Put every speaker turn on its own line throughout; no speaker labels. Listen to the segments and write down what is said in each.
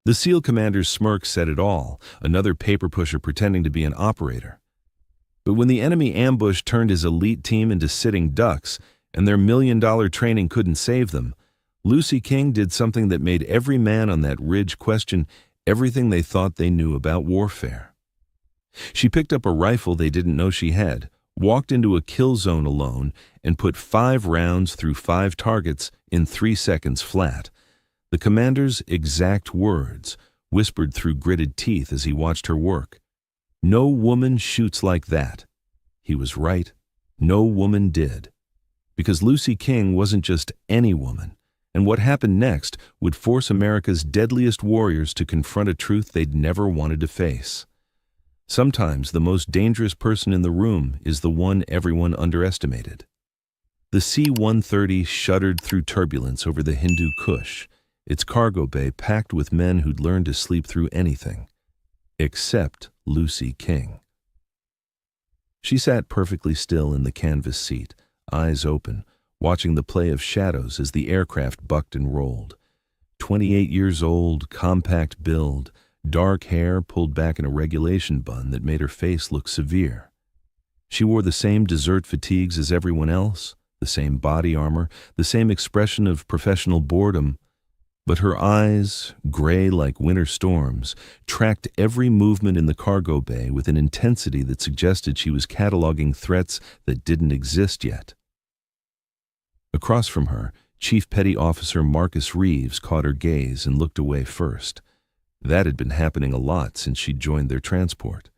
The SEAL commander's smirk said it all, another paper pusher pretending to be an operator. But when the enemy ambush turned his elite team into sitting ducks, and their $1 million training couldn't save them, Lucy King did something that made every man on that ridge question everything they thought they knew about warfare. She picked up a rifle they didn't know she had, walked into a kill zone alone, and put 5 rounds through 5 targets in 3 seconds flat. The commander's exact words, whispered through gritted teeth as he watched her work. "No woman shoots like that." He was right. No woman did. Because Lucy King wasn't just any woman, and what happened next would force America's deadliest warriors to confront a truth they'd never wanted to face. Sometimes the most dangerous person in the room is the one everyone underestimated. The C-130 shuddered through turbulence over the Hindu Kush, its cargo bay packed with men who'd learned to sleep through anything, except Lucy King. She sat perfectly still in the canvas seat, eyes open, watching the play of shadows as the aircraft bucked and rolled. 28 years old, compact build, dark hair pulled back in a regulation bun that made her face look severe. She wore the same desert fatigues as everyone else, the same body armor, the same expression of professional boredom, but her eyes, gray like winter storms, tracked every movement in the cargo bay with an intensity that suggested she was cataloging threats that didn't exist yet. Across from her, Chief Petty Officer Marcus Reeves caught her gaze and looked away first. That had been happening a lot since she'd joined their transport.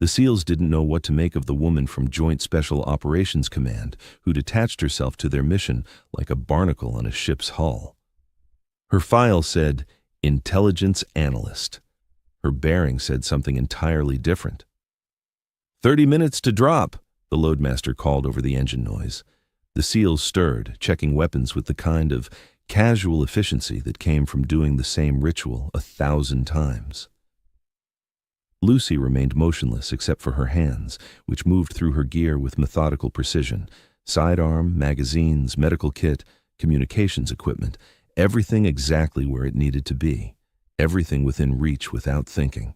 The SEALs didn't know what to make of the woman from Joint Special Operations Command who'd attached herself to their mission like a barnacle on a ship's hull. Her file said, Intelligence Analyst. Her bearing said something entirely different. 30 minutes to drop, the loadmaster called over the engine noise. The SEALs stirred, checking weapons with the kind of casual efficiency that came from doing the same ritual 1,000 times. Lucy remained motionless except for her hands, which moved through her gear with methodical precision. Sidearm, magazines, medical kit, communications equipment, everything exactly where it needed to be, everything within reach without thinking.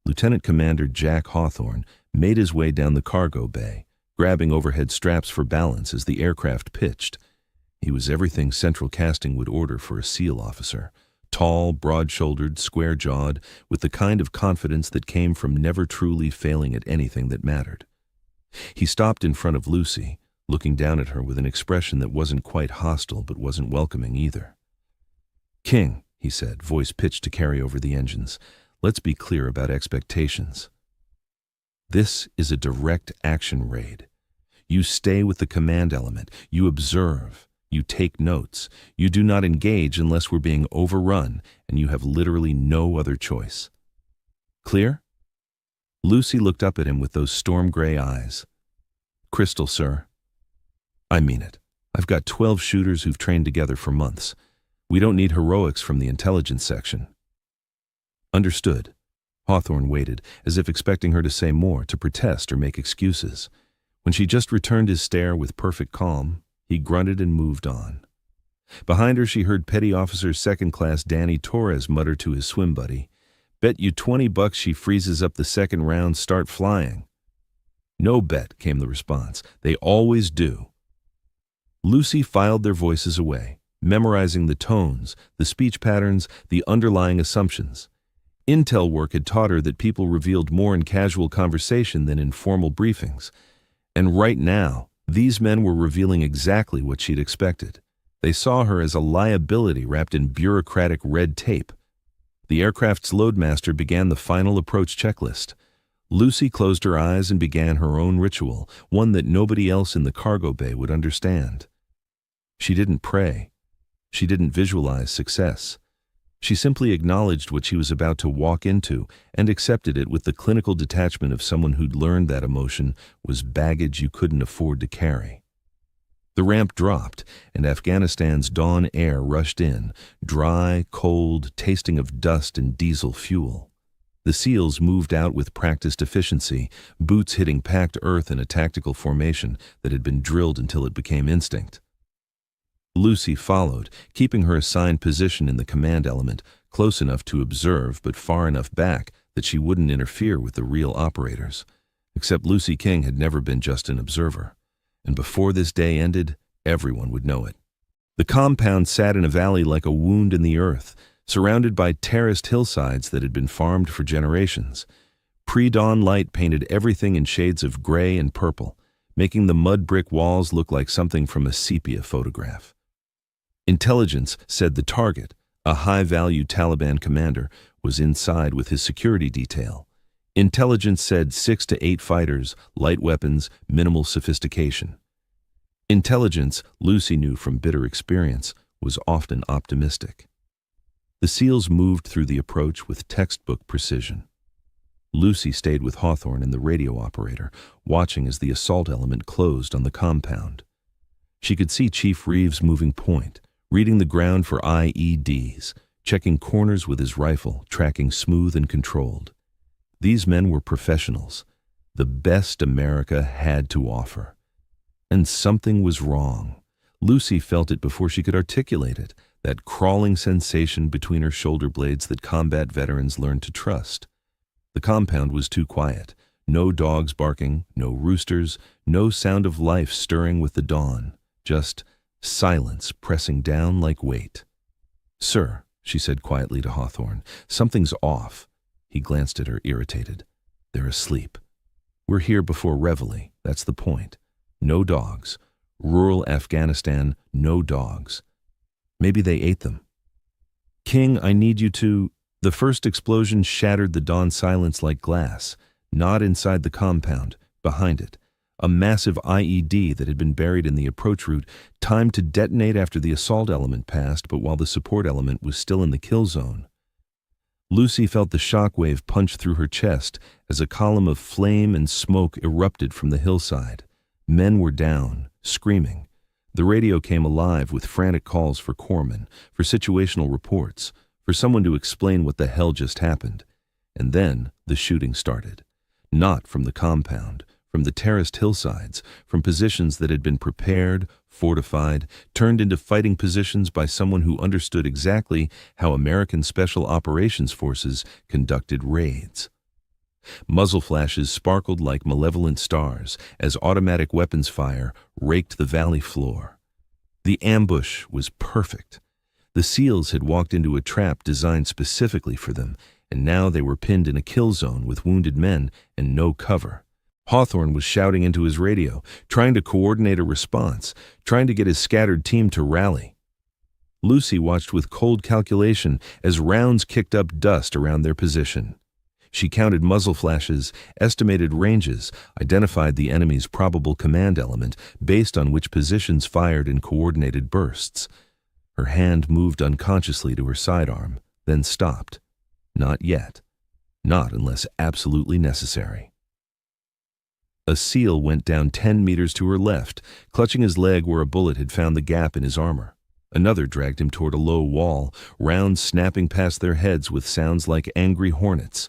Lieutenant Commander Jack Hawthorne made his way down the cargo bay, grabbing overhead straps for balance as the aircraft pitched. He was everything Central Casting would order for a SEAL officer, tall, broad-shouldered, square-jawed, with the kind of confidence that came from never truly failing at anything that mattered. He stopped in front of Lucy, looking down at her with an expression that wasn't quite hostile but wasn't welcoming either. "King," he said, voice pitched to carry over the engines, "let's be clear about expectations. This is a direct action raid. You stay with the command element. You observe. You take notes. You do not engage unless we're being overrun, and you have literally no other choice. Clear?" Lucy looked up at him with those storm-gray eyes. "Crystal, sir. I mean it. I've got 12 shooters who've trained together for months. We don't need heroics from the intelligence section." "Understood." Hawthorne waited, as if expecting her to say more, to protest or make excuses. When she just returned his stare with perfect calm, he grunted and moved on. Behind her she heard Petty Officer Second Class Danny Torres mutter to his swim buddy, "Bet you $20 she freezes up the second round, start flying." "No bet," came the response. "They always do." Lucy filed their voices away, memorizing the tones, the speech patterns, the underlying assumptions. Intel work had taught her that people revealed more in casual conversation than in formal briefings. And right now, these men were revealing exactly what she'd expected. They saw her as a liability wrapped in bureaucratic red tape. The aircraft's loadmaster began the final approach checklist. Lucy closed her eyes and began her own ritual, one that nobody else in the cargo bay would understand. She didn't pray. She didn't visualize success. She simply acknowledged what she was about to walk into and accepted it with the clinical detachment of someone who'd learned that emotion was baggage you couldn't afford to carry. The ramp dropped, and Afghanistan's dawn air rushed in, dry, cold, tasting of dust and diesel fuel. The SEALs moved out with practiced efficiency, boots hitting packed earth in a tactical formation that had been drilled until it became instinct. Lucy followed, keeping her assigned position in the command element, close enough to observe but far enough back that she wouldn't interfere with the real operators. Except Lucy King had never been just an observer, and before this day ended, everyone would know it. The compound sat in a valley like a wound in the earth, surrounded by terraced hillsides that had been farmed for generations. Pre-dawn light painted everything in shades of gray and purple, making the mud brick walls look like something from a sepia photograph. Intelligence said the target, a high-value Taliban commander, was inside with his security detail. Intelligence said 6 to 8 fighters, light weapons, minimal sophistication. Intelligence, Lucy knew from bitter experience, was often optimistic. The SEALs moved through the approach with textbook precision. Lucy stayed with Hawthorne and the radio operator, watching as the assault element closed on the compound. She could see Chief Reeves moving point, reading the ground for IEDs, checking corners with his rifle, tracking smooth and controlled. These men were professionals, the best America had to offer. And something was wrong. Lucy felt it before she could articulate it, that crawling sensation between her shoulder blades that combat veterans learned to trust. The compound was too quiet. No dogs barking, no roosters, no sound of life stirring with the dawn. Just silence pressing down like weight. "Sir," she said quietly to Hawthorne, "something's off." He glanced at her, irritated. "They're asleep. We're here before Reveille, that's the point. No dogs. Rural Afghanistan, no dogs. Maybe they ate them." "King, I need you to—" The first explosion shattered the dawn silence like glass, not inside the compound, behind it. A massive IED that had been buried in the approach route, timed to detonate after the assault element passed, but while the support element was still in the kill zone. Lucy felt the shockwave punch through her chest as a column of flame and smoke erupted from the hillside. Men were down, screaming. The radio came alive with frantic calls for corpsmen, for situational reports, for someone to explain what the hell just happened. And then the shooting started. Not from the compound, from the terraced hillsides, from positions that had been prepared, fortified, turned into fighting positions by someone who understood exactly how American Special Operations Forces conducted raids. Muzzle flashes sparkled like malevolent stars as automatic weapons fire raked the valley floor. The ambush was perfect. The SEALs had walked into a trap designed specifically for them, and now they were pinned in a kill zone with wounded men and no cover. Hawthorne was shouting into his radio, trying to coordinate a response, trying to get his scattered team to rally. Lucy watched with cold calculation as rounds kicked up dust around their position. She counted muzzle flashes, estimated ranges, identified the enemy's probable command element based on which positions fired in coordinated bursts. Her hand moved unconsciously to her sidearm, then stopped. Not yet. Not unless absolutely necessary. A SEAL went down 10 meters to her left, clutching his leg where a bullet had found the gap in his armor. Another dragged him toward a low wall, rounds snapping past their heads with sounds like angry hornets.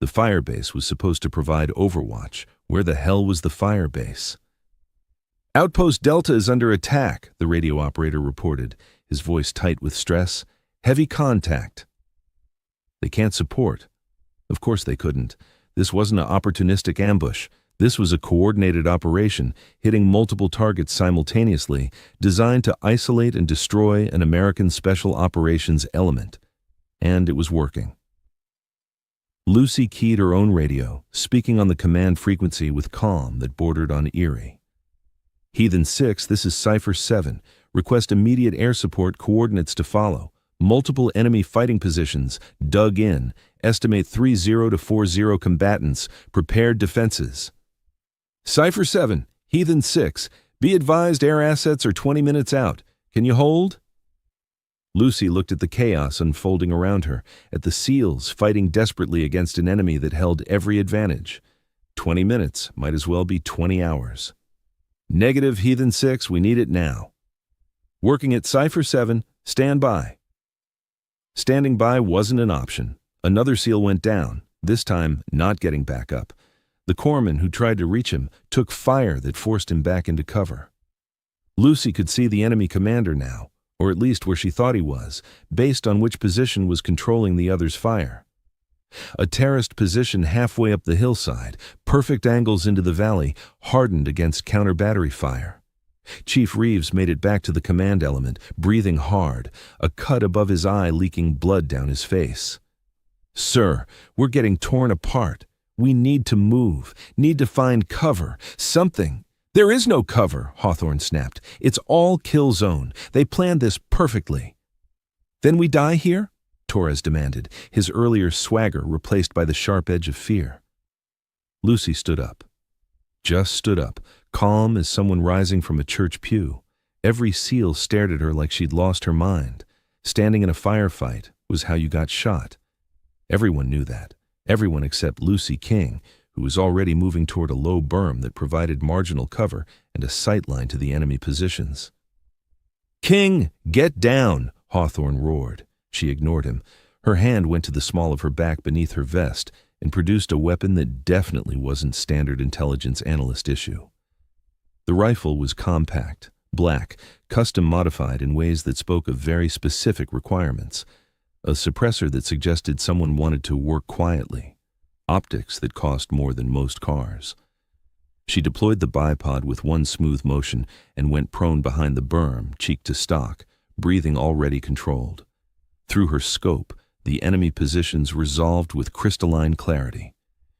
The firebase was supposed to provide overwatch. Where the hell was the firebase? "Outpost Delta is under attack," the radio operator reported, his voice tight with stress. "Heavy contact." "They can't support." Of course they couldn't. This wasn't an opportunistic ambush. This was a coordinated operation, hitting multiple targets simultaneously, designed to isolate and destroy an American Special Operations element. And it was working. Lucy keyed her own radio, speaking on the command frequency with calm that bordered on eerie. "Heathen 6, this is Cypher 7. Request immediate air support, coordinates to follow. Multiple enemy fighting positions, dug in. Estimate 30 to 40 combatants, prepared defenses." "Cypher 7, Heathen 6, be advised air assets are 20 minutes out. Can you hold?" Lucy looked at the chaos unfolding around her, at the SEALs fighting desperately against an enemy that held every advantage. 20 minutes might as well be 20 hours. "Negative, Heathen 6, we need it now." "Working at Cypher 7, stand by." Standing by wasn't an option. Another SEAL went down, this time not getting back up. The corpsman who tried to reach him took fire that forced him back into cover. Lucy could see the enemy commander now, or at least where she thought he was, based on which position was controlling the other's fire. A terraced position halfway up the hillside, perfect angles into the valley, hardened against counter-battery fire. Chief Reeves made it back to the command element, breathing hard, a cut above his eye leaking blood down his face. "Sir, we're getting torn apart. We need to move, need to find cover, something." "There is no cover," Hawthorne snapped. "It's all kill zone. They planned this perfectly." "Then we die here?" Torres demanded, his earlier swagger replaced by the sharp edge of fear. Lucy stood up. Just stood up, calm as someone rising from a church pew. Every SEAL stared at her like she'd lost her mind. Standing in a firefight was how you got shot. Everyone knew that. Everyone except Lucy King, who was already moving toward a low berm that provided marginal cover and a sightline to the enemy positions. "King, get down!" Hawthorne roared. She ignored him. Her hand went to the small of her back beneath her vest and produced a weapon that definitely wasn't standard intelligence analyst issue. The rifle was compact, black, custom-modified in ways that spoke of very specific requirements. A suppressor that suggested someone wanted to work quietly. Optics that cost more than most cars. She deployed the bipod with one smooth motion and went prone behind the berm, cheek to stock, breathing already controlled. Through her scope, the enemy positions resolved with crystalline clarity.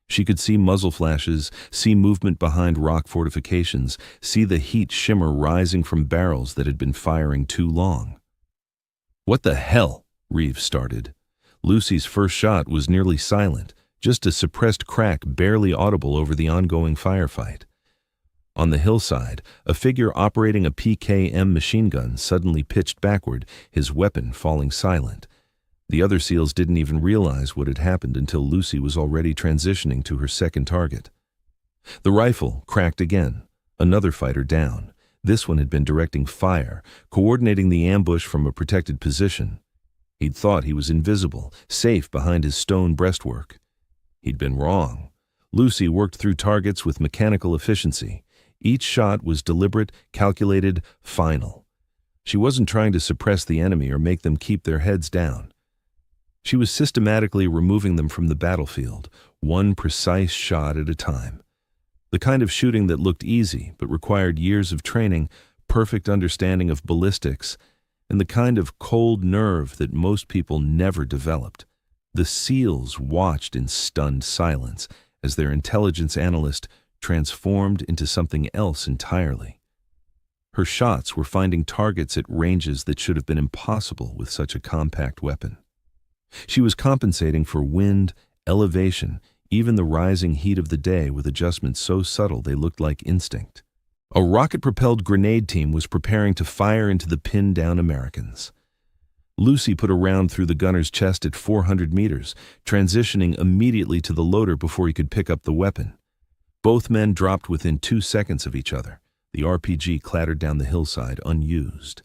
She could see muzzle flashes, see movement behind rock fortifications, see the heat shimmer rising from barrels that had been firing too long. "What the hell?" Reeves started. Lucy's first shot was nearly silent, just a suppressed crack barely audible over the ongoing firefight. On the hillside, a figure operating a PKM machine gun suddenly pitched backward, his weapon falling silent. The other SEALs didn't even realize what had happened until Lucy was already transitioning to her second target. The rifle cracked again, another fighter down. This one had been directing fire, coordinating the ambush from a protected position. He'd thought he was invisible, safe behind his stone breastwork. He'd been wrong. Lucy worked through targets with mechanical efficiency. Each shot was deliberate, calculated, final. She wasn't trying to suppress the enemy or make them keep their heads down. She was systematically removing them from the battlefield, one precise shot at a time. The kind of shooting that looked easy but required years of training, perfect understanding of ballistics, and the kind of cold nerve that most people never developed. The SEALs watched in stunned silence as their intelligence analyst transformed into something else entirely. Her shots were finding targets at ranges that should have been impossible with such a compact weapon. She was compensating for wind, elevation, even the rising heat of the day with adjustments so subtle they looked like instinct. A rocket-propelled grenade team was preparing to fire into the pinned-down Americans. Lucy put a round through the gunner's chest at 400 meters, transitioning immediately to the loader before he could pick up the weapon. Both men dropped within 2 seconds of each other. The RPG clattered down the hillside, unused.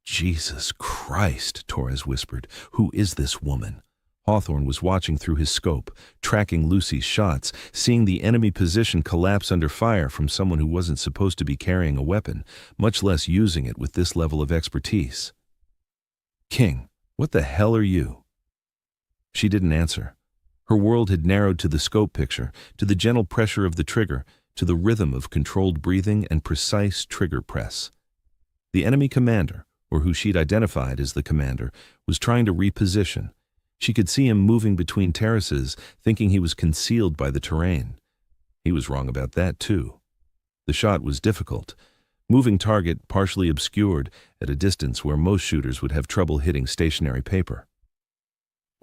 "Jesus Christ," Torres whispered. "Who is this woman?" Hawthorne was watching through his scope, tracking Lucy's shots, seeing the enemy position collapse under fire from someone who wasn't supposed to be carrying a weapon, much less using it with this level of expertise. "King, what the hell are you?" She didn't answer. Her world had narrowed to the scope picture, to the gentle pressure of the trigger, to the rhythm of controlled breathing and precise trigger press. The enemy commander, or who she'd identified as the commander, was trying to reposition. She could see him moving between terraces, thinking he was concealed by the terrain. He was wrong about that, too. The shot was difficult. Moving target partially obscured at a distance where most shooters would have trouble hitting stationary paper.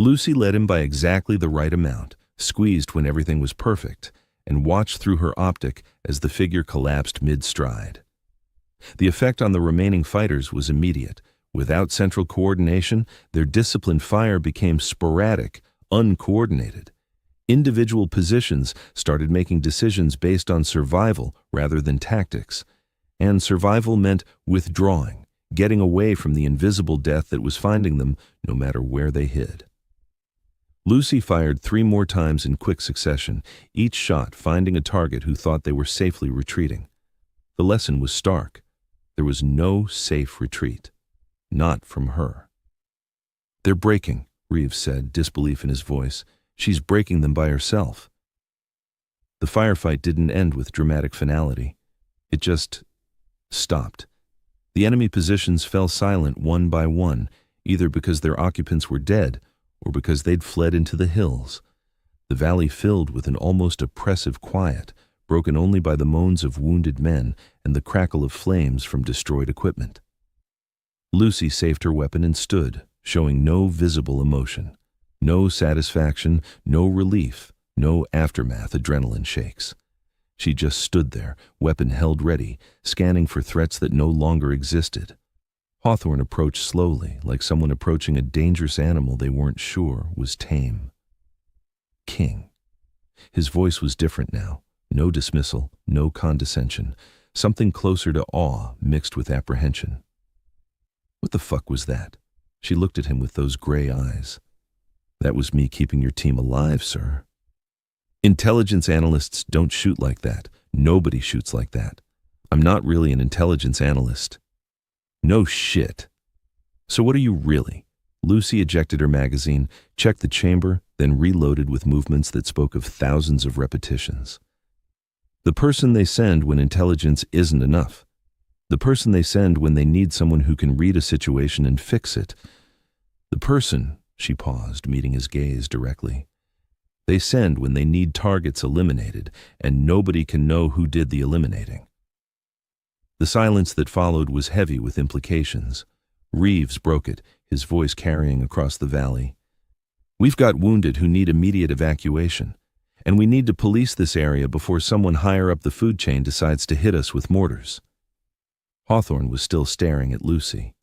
Lucy led him by exactly the right amount, squeezed when everything was perfect, and watched through her optic as the figure collapsed mid-stride. The effect on the remaining fighters was immediate. Without central coordination, their disciplined fire became sporadic, uncoordinated. Individual positions started making decisions based on survival rather than tactics. And survival meant withdrawing, getting away from the invisible death that was finding them no matter where they hid. Lucy fired 3 more times in quick succession, each shot finding a target who thought they were safely retreating. The lesson was stark. There was no safe retreat. not from her. "They're breaking," Reeves said, disbelief in his voice. "She's breaking them by herself." The firefight didn't end with dramatic finality. It just stopped. The enemy positions fell silent one by one, either because their occupants were dead or because they'd fled into the hills. The valley filled with an almost oppressive quiet, broken only by the moans of wounded men and the crackle of flames from destroyed equipment. Lucy saved her weapon and stood, showing no visible emotion. No satisfaction, no relief, no aftermath adrenaline shakes. She just stood there, weapon held ready, scanning for threats that no longer existed. Hawthorne approached slowly, like someone approaching a dangerous animal they weren't sure was tame. King. His voice was different now. No dismissal, no condescension. Something closer to awe mixed with apprehension. "What the fuck was that?" She looked at him with those gray eyes. "That was me keeping your team alive, sir." "Intelligence analysts don't shoot like that. Nobody shoots like that. I'm not really an intelligence analyst." "No shit. So what are you really?" Lucy ejected her magazine, checked the chamber, then reloaded with movements that spoke of thousands of repetitions. "The person they send when intelligence isn't enough. The person they send when they need someone who can read a situation and fix it. The person," she paused, meeting his gaze directly, "they send when they need targets eliminated, and nobody can know who did the eliminating." The silence that followed was heavy with implications. Reeves broke it, his voice carrying across the valley. "We've got wounded who need immediate evacuation, and we need to police this area before someone higher up the food chain decides to hit us with mortars." Hawthorne was still staring at Lucy.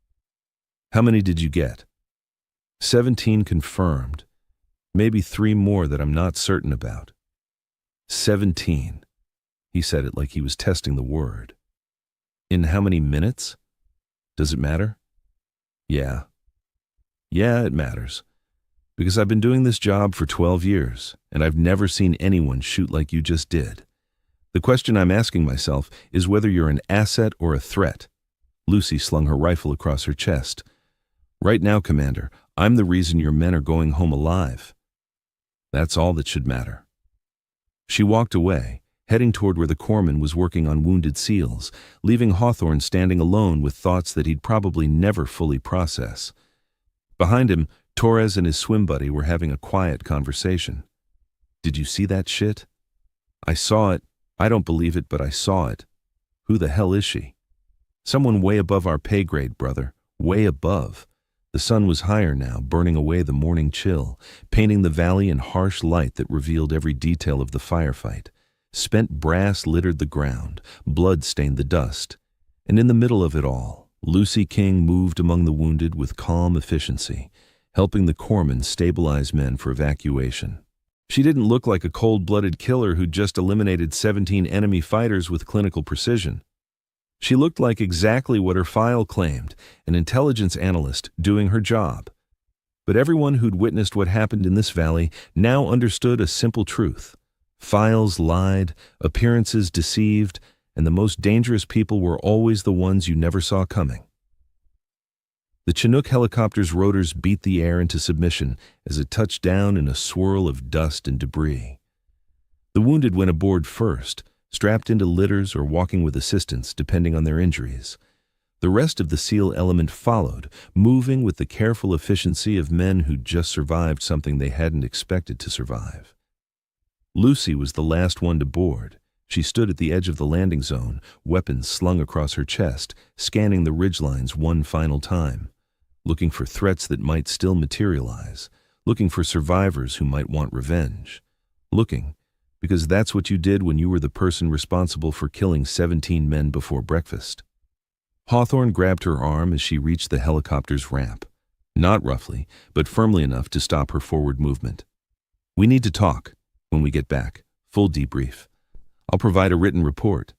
"How many did you get?" 17 confirmed. Maybe 3 more that I'm not certain about." 17. He said it like he was testing the word. "In how many minutes? Does it matter?" Yeah, it matters. Because I've been doing this job for 12 years, and I've never seen anyone shoot like you just did. The question I'm asking myself is whether you're an asset or a threat." Lucy slung her rifle across her chest. "Right now, Commander, I'm the reason your men are going home alive. That's all that should matter." She walked away, heading toward where the corpsman was working on wounded SEALs, leaving Hawthorne standing alone with thoughts that he'd probably never fully process. Behind him, Torres and his swim buddy were having a quiet conversation. "Did you see that shit?" "I saw it. I don't believe it, but I saw it." "Who the hell is she?" "Someone way above our pay grade, brother. Way above." The sun was higher now, burning away the morning chill, painting the valley in harsh light that revealed every detail of the firefight. Spent brass littered the ground, blood stained the dust. And in the middle of it all, Lucy King moved among the wounded with calm efficiency, helping the corpsman stabilize men for evacuation. She didn't look like a cold-blooded killer who'd just eliminated 17 enemy fighters with clinical precision. She looked like exactly what her file claimed, an intelligence analyst doing her job. But everyone who'd witnessed what happened in this valley now understood a simple truth. Files lied, appearances deceived, and the most dangerous people were always the ones you never saw coming. The Chinook helicopter's rotors beat the air into submission as it touched down in a swirl of dust and debris. The wounded went aboard first, strapped into litters or walking with assistance depending on their injuries. The rest of the SEAL element followed, moving with the careful efficiency of men who'd just survived something they hadn't expected to survive. Lucy was the last one to board. She stood at the edge of the landing zone, weapons slung across her chest, scanning the ridgelines one final time, looking for threats that might still materialize, looking for survivors who might want revenge, looking, because that's what you did when you were the person responsible for killing 17 men before breakfast. Hawthorne grabbed her arm as she reached the helicopter's ramp, not roughly, but firmly enough to stop her forward movement. "We need to talk when we get back, full debrief. I'll provide a written report."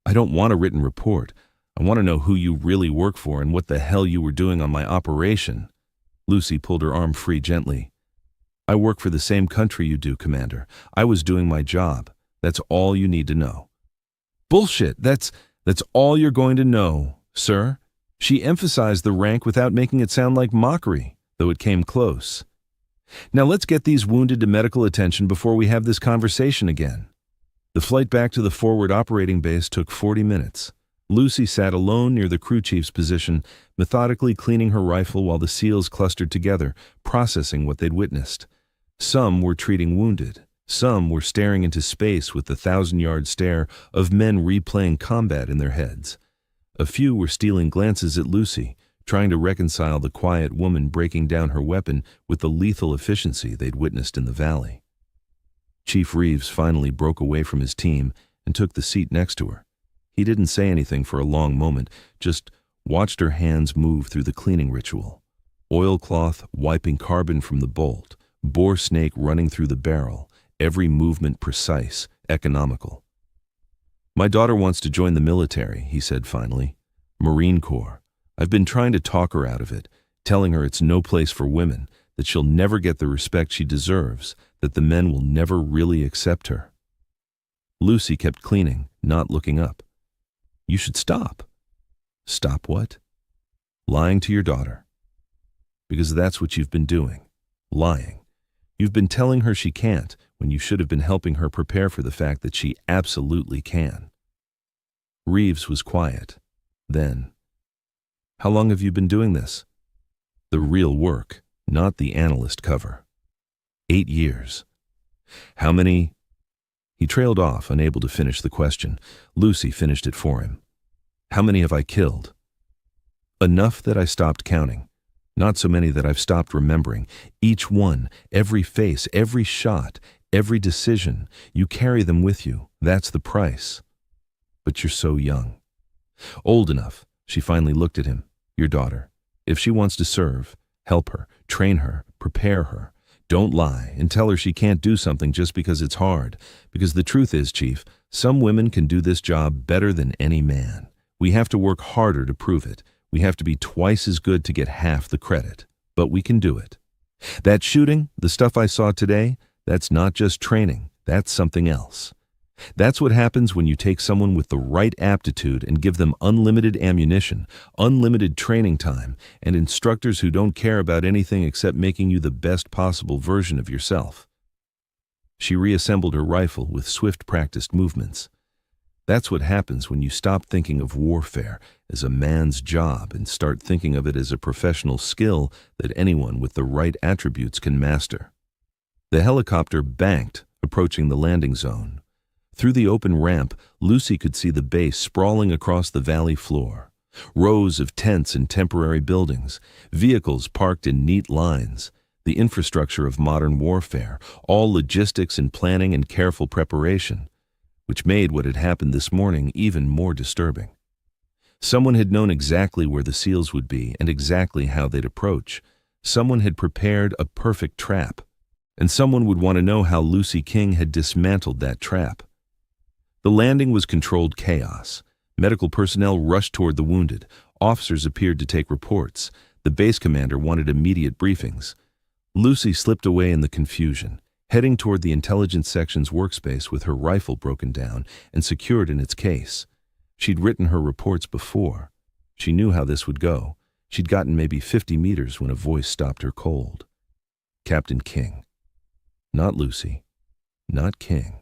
"I don't want a written report. I want to know who you really work for and what the hell you were doing on my operation." Lucy pulled her arm free gently. "I work for the same country you do, Commander. I was doing my job. That's all you need to know." "Bullshit. That's all you're going to know, sir. She emphasized the rank without making it sound like mockery, though it came close. Now let's get these wounded to medical attention before we have this conversation again. The flight back to the forward operating base took 40 minutes. Lucy sat alone near the crew chief's position, methodically cleaning her rifle while the SEALs clustered together, processing what they'd witnessed. Some were treating wounded. Some were staring into space with the 1,000-yard stare of men replaying combat in their heads. A few were stealing glances at Lucy, trying to reconcile the quiet woman breaking down her weapon with the lethal efficiency they'd witnessed in the valley. Chief Reeves finally broke away from his team and took the seat next to her. He didn't say anything for a long moment, just watched her hands move through the cleaning ritual. Oilcloth wiping carbon from the bolt, boar snake running through the barrel, every movement precise, economical. "My daughter wants to join the military," he said finally. "Marine Corps. I've been trying to talk her out of it, telling her it's no place for women, that she'll never get the respect she deserves, that the men will never really accept her." Lucy kept cleaning, not looking up. "You should stop." "Stop what?" "Lying to your daughter. Because that's what you've been doing. Lying. You've been telling her she can't, when you should have been helping her prepare for the fact that she absolutely can." Reeves was quiet. Then, "How long have you been doing this?" "The real work, not the analyst cover." 8 years. "How many?" He trailed off, unable to finish the question. Lucy finished it for him. "How many have I killed?" "Enough that I stopped counting. Not so many that I've stopped remembering. Each one, every face, every shot, every decision, you carry them with you. That's the price. But you're so young." "Old enough." She finally looked at him. "Your daughter. If she wants to serve, help her, train her, prepare her. Don't lie and tell her she can't do something just because it's hard. Because the truth is, Chief, some women can do this job better than any man. We have to work harder to prove it. We have to be twice as good to get half the credit. But we can do it. That shooting, the stuff I saw today, that's not just training. That's something else. That's what happens when you take someone with the right aptitude and give them unlimited ammunition, unlimited training time, and instructors who don't care about anything except making you the best possible version of yourself." She reassembled her rifle with swift practiced movements. That's what happens when you stop thinking of warfare as a man's job and start thinking of it as a professional skill that anyone with the right attributes can master. The helicopter banked, approaching the landing zone. Through the open ramp, Lucy could see the base sprawling across the valley floor. Rows of tents and temporary buildings, vehicles parked in neat lines, the infrastructure of modern warfare, all logistics and planning and careful preparation, which made what had happened this morning even more disturbing. Someone had known exactly where the SEALs would be and exactly how they'd approach. Someone had prepared a perfect trap, and someone would want to know how Lucy King had dismantled that trap. The landing was controlled chaos. Medical personnel rushed toward the wounded. Officers appeared to take reports. The base commander wanted immediate briefings. Lucy slipped away in the confusion, heading toward the intelligence section's workspace with her rifle broken down and secured in its case. She'd written her reports before. She knew how this would go. She'd gotten maybe 50 meters when a voice stopped her cold. Captain King. Not Lucy. Not King.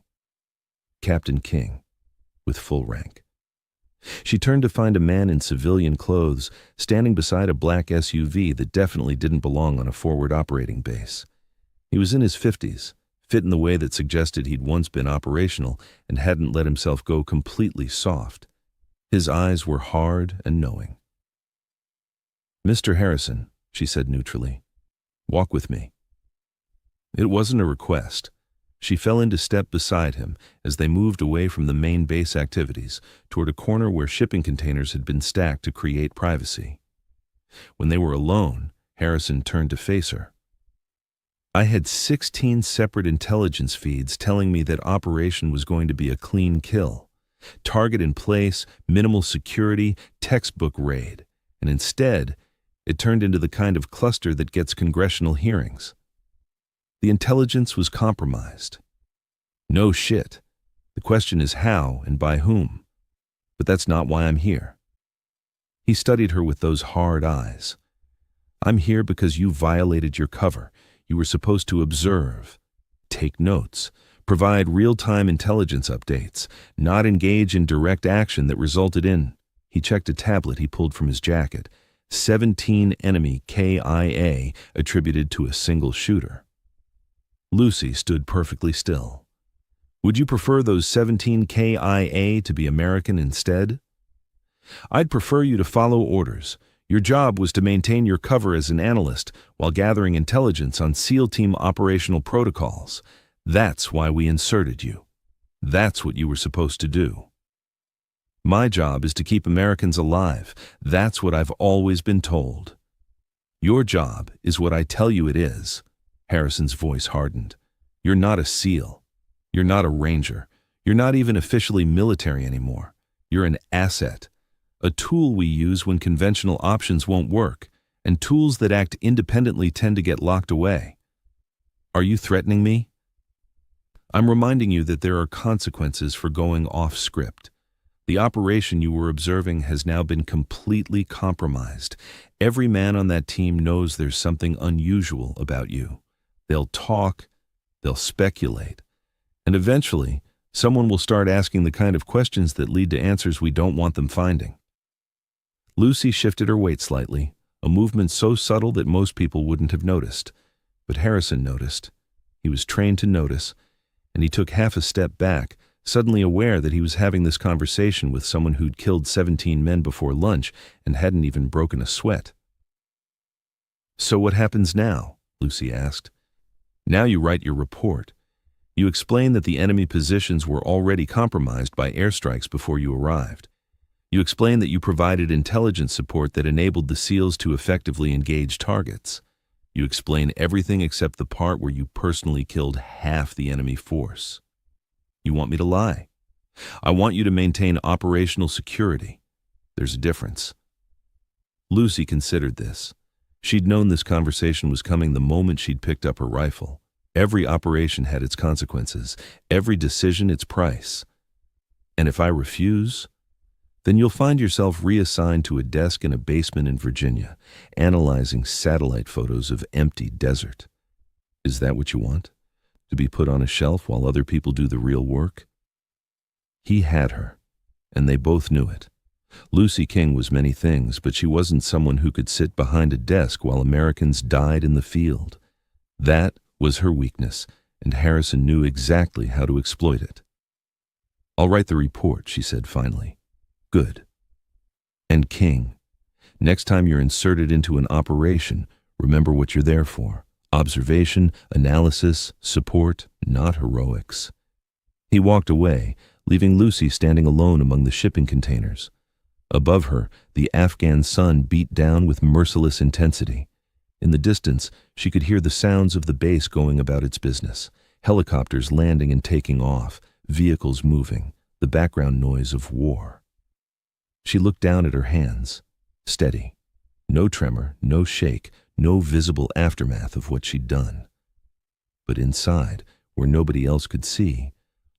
Captain King, with full rank. She turned to find a man in civilian clothes standing beside a black SUV that definitely didn't belong on a forward operating base. He was in his 50s, fit in the way that suggested he'd once been operational and hadn't let himself go completely soft. His eyes were hard and knowing. "Mr. Harrison," she said neutrally, "walk with me." It wasn't a request. She fell into step beside him as they moved away from the main base activities toward a corner where shipping containers had been stacked to create privacy. When they were alone, Harrison turned to face her. "I had 16 separate intelligence feeds telling me that operation was going to be a clean kill. Target in place, minimal security, textbook raid. And instead, it turned into the kind of cluster that gets congressional hearings. The intelligence was compromised. No shit. The question is how and by whom. But that's not why I'm here." He studied her with those hard eyes. "I'm here because you violated your cover. You were supposed to observe, take notes, provide real-time intelligence updates, not engage in direct action that resulted in—" He checked a tablet he pulled from his jacket. 17 enemy KIA attributed to a single shooter. Lucy stood perfectly still. "Would you prefer those 17 KIA to be American instead?" "I'd prefer you to follow orders. Your job was to maintain your cover as an analyst while gathering intelligence on SEAL Team operational protocols. That's why we inserted you. That's what you were supposed to do." "My job is to keep Americans alive. That's what I've always been told." "Your job is what I tell you it is." Harrison's voice hardened. "You're not a SEAL. You're not a Ranger. You're not even officially military anymore. You're an asset. A tool we use when conventional options won't work, and tools that act independently tend to get locked away. Are you threatening me?" "I'm reminding you that there are consequences for going off script. The operation you were observing has now been completely compromised. Every man on that team knows there's something unusual about you. They'll talk, they'll speculate, and eventually someone will start asking the kind of questions that lead to answers we don't want them finding." Lucy shifted her weight slightly, a movement so subtle that most people wouldn't have noticed. But Harrison noticed. He was trained to notice, and he took half a step back, suddenly aware that he was having this conversation with someone who'd killed 17 men before lunch and hadn't even broken a sweat. "So what happens now?" Lucy asked. "Now you write your report. You explain that the enemy positions were already compromised by airstrikes before you arrived. You explain that you provided intelligence support that enabled the SEALs to effectively engage targets. You explain everything except the part where you personally killed half the enemy force. You want me to lie. I want you to maintain operational security. There's a difference." Lucy considered this. She'd known this conversation was coming the moment she'd picked up her rifle. Every operation had its consequences, every decision its price. "And if I refuse, then you'll find yourself reassigned to a desk in a basement in Virginia, analyzing satellite photos of empty desert. Is that what you want? To be put on a shelf while other people do the real work?" He had her, and they both knew it. Lucy King was many things, but she wasn't someone who could sit behind a desk while Americans died in the field. That was her weakness, and Harrison knew exactly how to exploit it. "I'll write the report," she said finally. "Good. And King, next time you're inserted into an operation, remember what you're there for. Observation, analysis, support, not heroics." He walked away, leaving Lucy standing alone among the shipping containers. Above her, the Afghan sun beat down with merciless intensity. In the distance, she could hear the sounds of the base going about its business, helicopters landing and taking off, vehicles moving, the background noise of war. She looked down at her hands, steady. No tremor, no shake, no visible aftermath of what she'd done. But inside, where nobody else could see,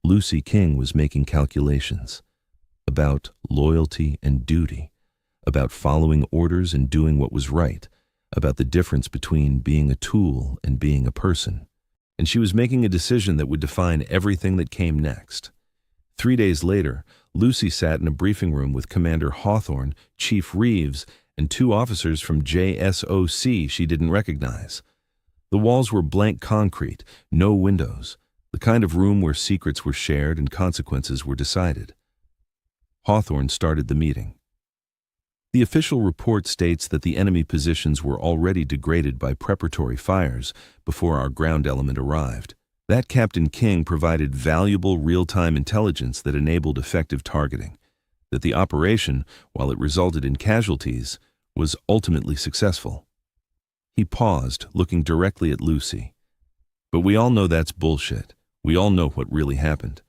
Lucy King was making calculations about loyalty and duty, about following orders and doing what was right, about the difference between being a tool and being a person. And she was making a decision that would define everything that came next. 3 days later, Lucy sat in a briefing room with Commander Hawthorne, Chief Reeves, and 2 officers from JSOC she didn't recognize. The walls were blank concrete, no windows, the kind of room where secrets were shared and consequences were decided. Hawthorne started the meeting. "The official report states that the enemy positions were already degraded by preparatory fires before our ground element arrived. That Captain King provided valuable real-time intelligence that enabled effective targeting. That the operation, while it resulted in casualties, was ultimately successful." He paused, looking directly at Lucy. "But we all know that's bullshit. We all know what really happened.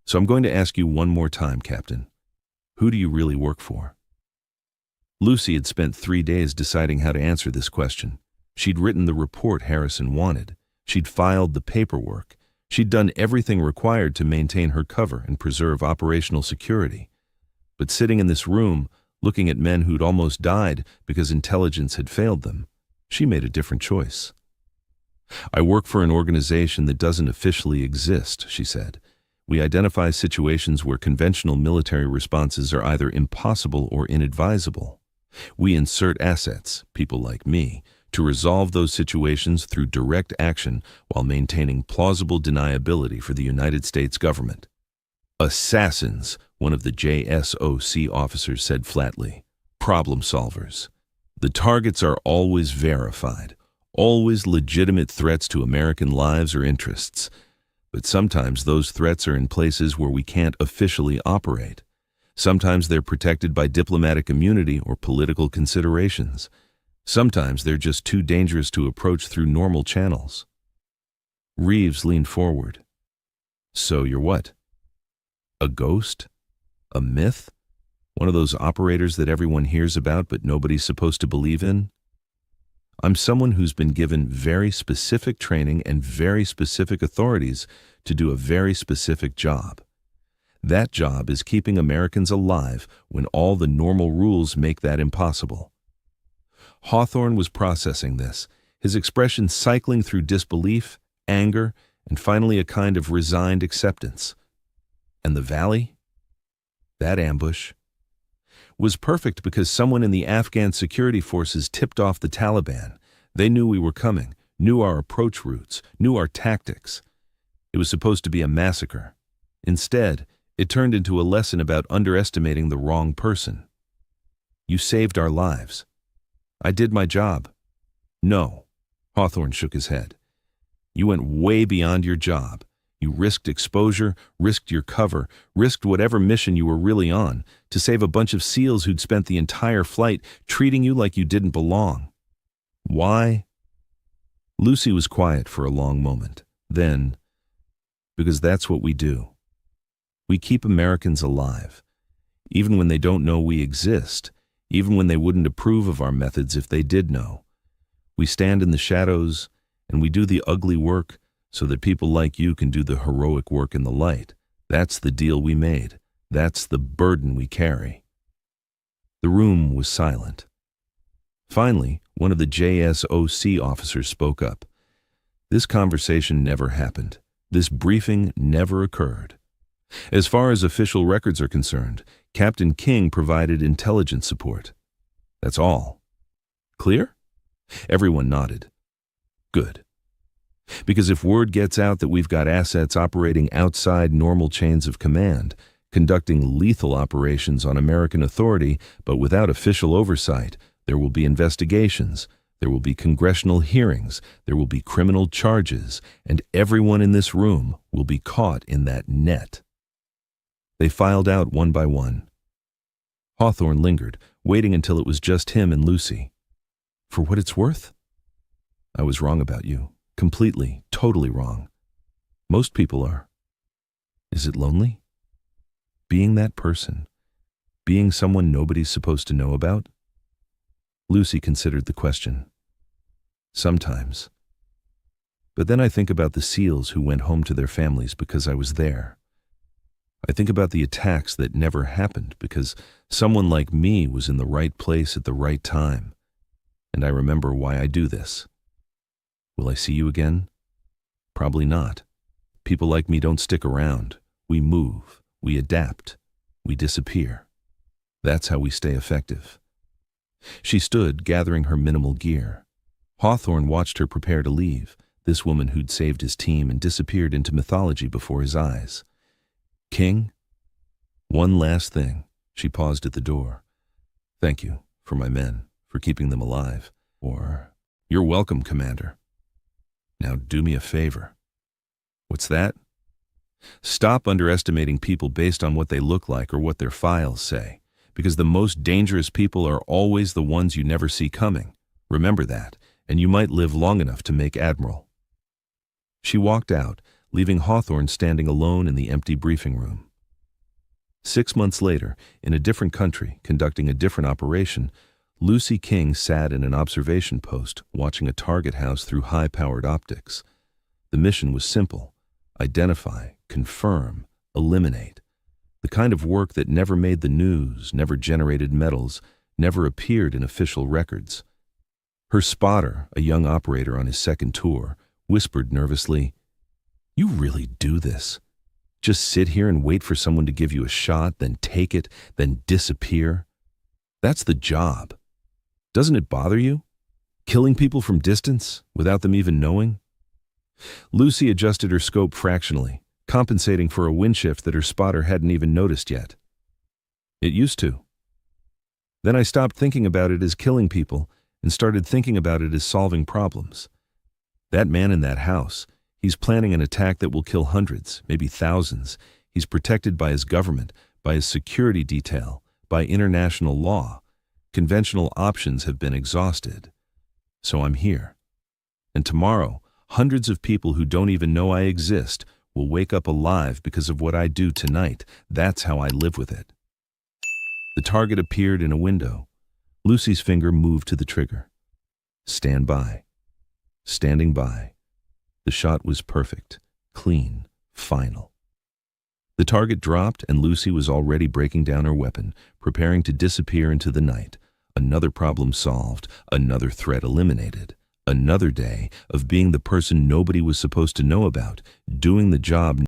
So I'm going to ask you one more time, Captain. Who do you really work for?" Lucy had spent 3 days deciding how to answer this question. She'd written the report Harrison wanted. She'd filed the paperwork. She'd done everything required to maintain her cover and preserve operational security. But sitting in this room, looking at men who'd almost died because intelligence had failed them. She made a different choice. "I work for an organization that doesn't officially exist," she said. "We identify situations where conventional military responses are either impossible or inadvisable. We insert assets, people like me, to resolve those situations through direct action while maintaining plausible deniability for the United States government." "Assassins," one of the JSOC officers said flatly. "Problem solvers. The targets are always verified, always legitimate threats to American lives or interests. But sometimes those threats are in places where we can't officially operate. Sometimes they're protected by diplomatic immunity or political considerations. Sometimes they're just too dangerous to approach through normal channels." Reeves leaned forward. "So you're what? A ghost? A myth? One of those operators that everyone hears about but nobody's supposed to believe in?" "I'm someone who's been given very specific training and very specific authorities to do a very specific job. That job is keeping Americans alive when all the normal rules make that impossible." Hawthorne was processing this, his expression cycling through disbelief, anger, and finally a kind of resigned acceptance. And the valley? That ambush was perfect because someone in the Afghan security forces tipped off the Taliban. They knew we were coming, knew our approach routes, knew our tactics. It was supposed to be a massacre. Instead, it turned into a lesson about underestimating the wrong person. "You saved our lives." "I did my job." "No." Hawthorne shook his head. "You went way beyond your job. You risked exposure, risked your cover, risked whatever mission you were really on, to save a bunch of SEALs who'd spent the entire flight treating you like you didn't belong. Why?" Lucy was quiet for a long moment. Then, "Because that's what we do. We keep Americans alive, even when they don't know we exist, even when they wouldn't approve of our methods if they did know. We stand in the shadows, and we do the ugly work so that people like you can do the heroic work in the light. That's the deal we made. That's the burden we carry." The room was silent. Finally, one of the JSOC officers spoke up. "This conversation never happened. This briefing never occurred. As far as official records are concerned, Captain King provided intelligence support. That's all. Clear?" Everyone nodded. "Good. Because if word gets out that we've got assets operating outside normal chains of command, conducting lethal operations on American authority but without official oversight, there will be investigations, there will be congressional hearings, there will be criminal charges, and everyone in this room will be caught in that net." They filed out one by one. Hawthorne lingered, waiting until it was just him and Lucy. "For what it's worth, I was wrong about you. Completely, totally wrong. Most people are. Is it lonely? Being that person? Being someone nobody's supposed to know about?" Lucy considered the question. "Sometimes. But then I think about the SEALs who went home to their families because I was there. I think about the attacks that never happened because someone like me was in the right place at the right time. And I remember why I do this. Will I see you again? Probably not. People like me don't stick around. We move, we adapt, we disappear. That's how we stay effective." She stood, gathering her minimal gear. Hawthorne watched her prepare to leave, this woman who'd saved his team and disappeared into mythology before his eyes. "King? One last thing." She paused at the door. "Thank you for my men, for keeping them alive." Or, "You're welcome, Commander. Now do me a favor." "What's that?" "Stop underestimating people based on what they look like or what their files say, because the most dangerous people are always the ones you never see coming. Remember that, and you might live long enough to make Admiral." She walked out, leaving Hawthorne standing alone in the empty briefing room. 6 months later, in a different country, conducting a different operation, Lucy King sat in an observation post, watching a target house through high-powered optics. The mission was simple: identify, confirm, eliminate. The kind of work that never made the news, never generated medals, never appeared in official records. Her spotter, a young operator on his second tour, whispered nervously, "You really do this? Just sit here and wait for someone to give you a shot, then take it, then disappear? That's the job. Doesn't it bother you? Killing people from distance, without them even knowing?" Lucy adjusted her scope fractionally, compensating for a wind shift that her spotter hadn't even noticed yet. "It used to. Then I stopped thinking about it as killing people and started thinking about it as solving problems. That man in that house, he's planning an attack that will kill hundreds, maybe thousands. He's protected by his government, by his security detail, by international law. Conventional options have been exhausted. So I'm here. And tomorrow, hundreds of people who don't even know I exist will wake up alive because of what I do tonight. That's how I live with it." The target appeared in a window. Lucy's finger moved to the trigger. Stand by. Standing by. The shot was perfect, clean, final. The target dropped and Lucy was already breaking down her weapon, preparing to disappear into the night. Another problem solved, another threat eliminated. Another day of being the person nobody was supposed to know about, doing the job